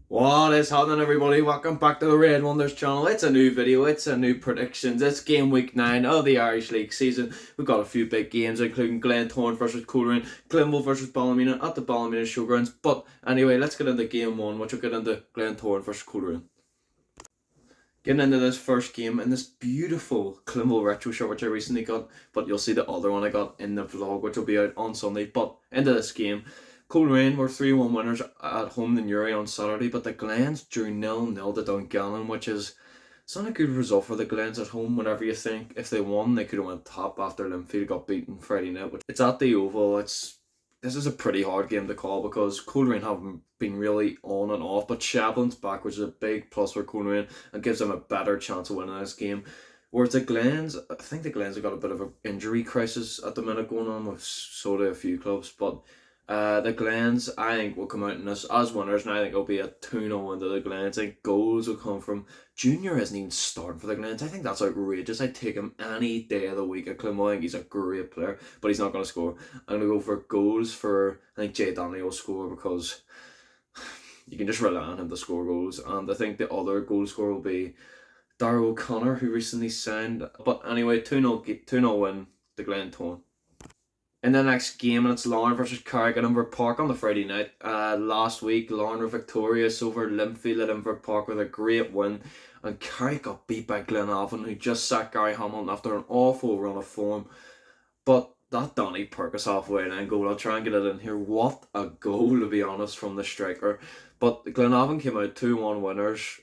What is happening, everybody? Welcome back to the Red Wonders channel. It's a new video, it's a new predictions. It's game week 9 of the Irish League season. We've got a few big games, including Glentoran versus Coleraine, Glenville versus Ballymena at the Ballymena Showgrounds. But anyway, let's get into game 1, which will get into Glentoran versus Coleraine. Getting into this first game in this beautiful Glenville retro shirt which I recently got, but you'll see the other one I got in the vlog which will be out on Sunday. But into this game, Coleraine were 3-1 winners at home to Newry on Saturday, but the Glens drew 0-0 to Dungannon, which is it's not a good result for the Glens at home. Whenever you think if they won, they could have went top after Linfield got beaten Friday night. Which it's at the Oval. This is a pretty hard game to call because Coleraine haven't been really on and off, but Shevlin's back, which is a big plus for Coleraine and gives them a better chance of winning this game. Whereas the Glens, I think the Glens have got a bit of an injury crisis at the minute going on with sort of a few clubs, but the Glens, I think, will come out in this as winners, and I think it'll be a 2-0 into the Glens. I think goals will come from Junior isn't even starting for the Glens. I think that's outrageous. I'd take him any day of the week at Clonmel. I think he's a great player, but he's not going to score. I'm going to go for goals for, I think Jay Donnelly will score because you can just rely on him to score goals. And I think the other goal scorer will be Darragh O'Connor, who recently signed. But anyway, 2-0 win, the Glentoran. In the next game, and it's Larne versus Carrick at Inver Park on the Friday night. Last week, Larne were victorious over Linfield at Inver Park with a great win, and Carrick got beat by Glenavon, who just sacked Gary Hamilton after an awful run of form. But that Danny Perkins halfway line goal, I'll try and get it in here. What a goal, to be honest, from the striker. But Glenavon came out 2-1 winners.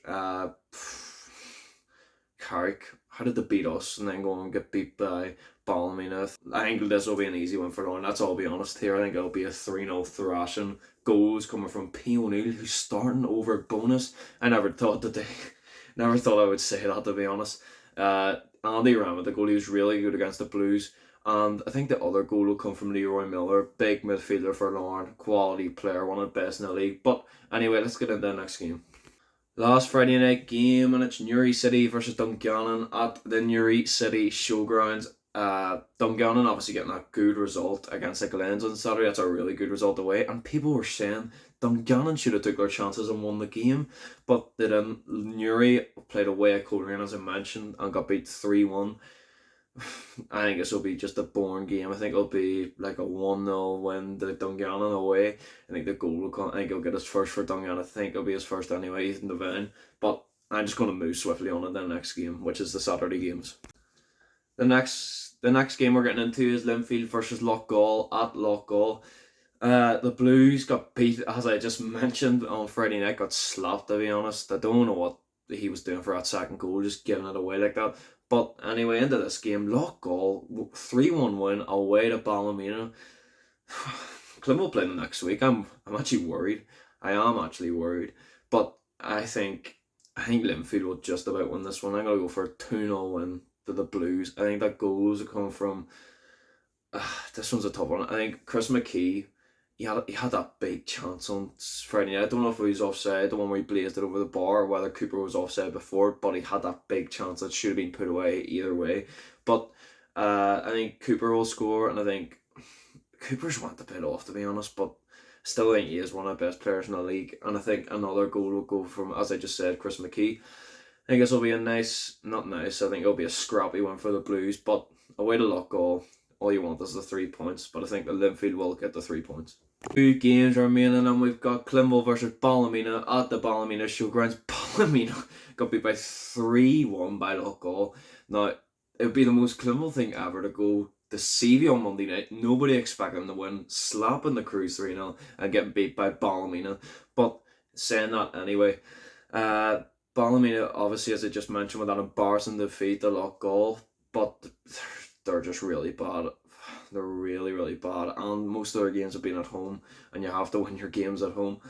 Carrick, how did they beat us and then go and get beat by Ballymena? I think this will be an easy one for Lauren. That's all I'll be honest here. I think it'll be a 3-0 thrashing. Goals coming from P. O'Neill, who's starting over bonus. I never thought that never thought I would say that, to be honest. Andy Ram, the goalie, was really good against the Blues. And I think the other goal will come from Leroy Miller, big midfielder for Lauren, quality player, one of the best in the league. But anyway, let's get into the next game. Last Friday night game, and it's Newry City versus Dungannon at the Newry City Showgrounds. Dungannon obviously getting a good result against the Glens on Saturday. That's a really good result away, and people were saying Dungannon should have took their chances and won the game, but they didn't. Newry played away at Coleraine, as I mentioned, and got beat 3-1. I think this will be just a boring game. I think it'll be like a 1-0 win to Dungannon away. I think the goal will come. I think he'll get his first for Dungannon. I think it'll be his first anyway, Ethan Devine. But I'm just going to move swiftly on to the next game, which is the Saturday games. The next game we're getting into is Linfield versus Loughgall at Loughgall. The Blues got beat, as I just mentioned, on Friday night. Got slapped, to be honest. I don't know what he was doing for that second goal, just giving it away like that. But anyway, into this game, Loughgall 3-1 win away to Ballymena. Clem will play the next week. I'm actually worried. I am actually worried. But I think Linfield will just about win this one. I'm gonna go for a 2-0 win to the Blues. I think that goals will come from this one's a tough one. I think Chris McKee, he had that big chance on Friday night. I don't know if he was offside, the one where he blazed it over the bar, or whether Cooper was offside before, but he had that big chance that should have been put away either way. But I think Cooper will score, and I think Cooper's went a bit off, to be honest, but still I think he is one of the best players in the league. And I think another goal will go from, as I just said, Chris McKee. I think this will be a nice, not nice, I think it'll be a scrappy one for the Blues, but away to Loughgall, all you want is the 3 points, but I think the Linfield will get the 3 points. Two games remaining, and we've got Glenville versus Ballymena at the Ballymena Showgrounds. Ballymena got beat by 3-1 by Loughgall. Now, it would be the most Glenville thing ever to go to Seavey on Monday night. Nobody expected them to win, slapping the Crews 3-0 and getting beat by Ballymena. But saying that anyway, Ballymena, obviously, as I just mentioned, with that embarrassing defeat to Loughgall, but they're just really bad. They're really, really bad, and most of their games have been at home, and you have to win your games at home.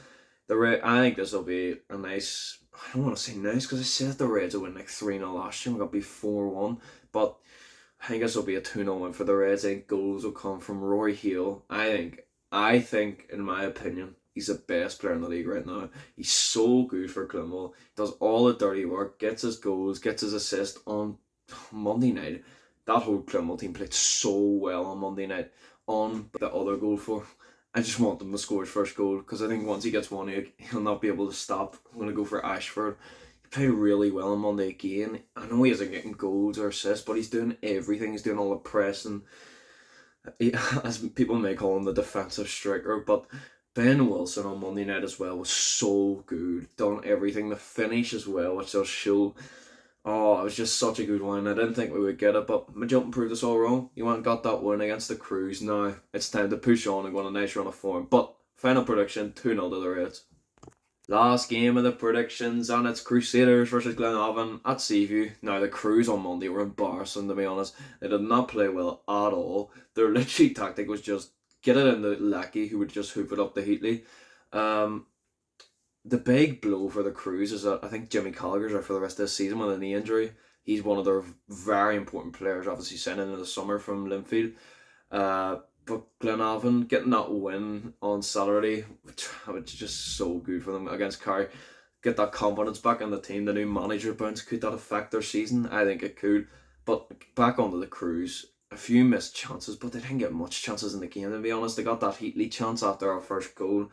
I think this will be a nice. I don't want to say nice because I said the Reds will win like 3-0 last year. We got beat 4-1, but I think this will be a 2-0 win for the Reds. I think goals will come from Rory Hale. I think, in my opinion, he's the best player in the league right now. He's so good for Glenville. Does all the dirty work, gets his goals, gets his assist on Monday night. That whole Glenville team played so well on Monday night. On the other goal for, I just want them to score his first goal, because I think once he gets one, he'll not be able to stop. I'm going to go for Ashford. He played really well on Monday again. I know he isn't getting goals or assists, but he's doing everything. He's doing all the pressing. As people may call him, the defensive striker, but Ben Wilson on Monday night as well was so good. Done everything. The finish as well, which does show. Oh, it was just such a good win. I didn't think we would get it, but my jumping proved us all wrong. You went and got that win against the Crews. Now it's time to push on and go on a nice run of form. But final prediction, 2-0 to the Reds. Last game of the predictions, and it's Crusaders versus Glenavon at Seaview. Now, the Crews on Monday were embarrassing, to be honest. They did not play well at all. Their literally tactic was just get it into Lecky, who would just hoop it up the Heatley. The big blow for the Crews is that I think Jimmy Gallagher's out for the rest of the season with a knee injury. He's one of their very important players, obviously signed in the summer from Linfield. But Glenavon getting that win on Saturday, which was just so good for them against Carey. Get that confidence back in the team. The new manager bounce, could that affect their season? I think it could. But back onto the Crews, a few missed chances, but they didn't get much chances in the game, to be honest. They got that Heatley chance after our first goal.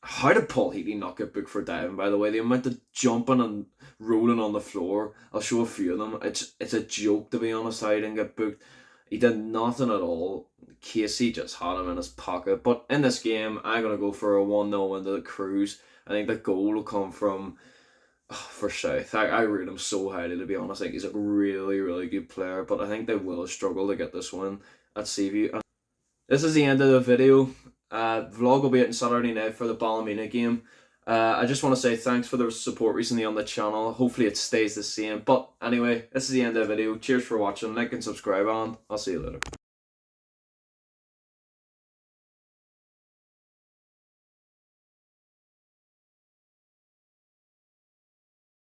How did Paul Heatley not get booked for diving, by the way? The amount of jumping and rolling on the floor, I'll show a few of them. It's a joke, to be honest, how he didn't get booked. He did nothing at all. Casey just had him in his pocket. But in this game, I'm going to go for a 1-0 win to the Crews. I think the goal will come from for South. I rate him so highly, to be honest. I think he's a really, really good player. But I think they will struggle to get this win at Seaview. And this is the end of the video. Vlog will be out on Saturday night for the Ballymena game. I just want to say thanks for the support recently on the channel. Hopefully it stays the same. But anyway, this is the end of the video. Cheers for watching. Like and subscribe, and I'll see you later.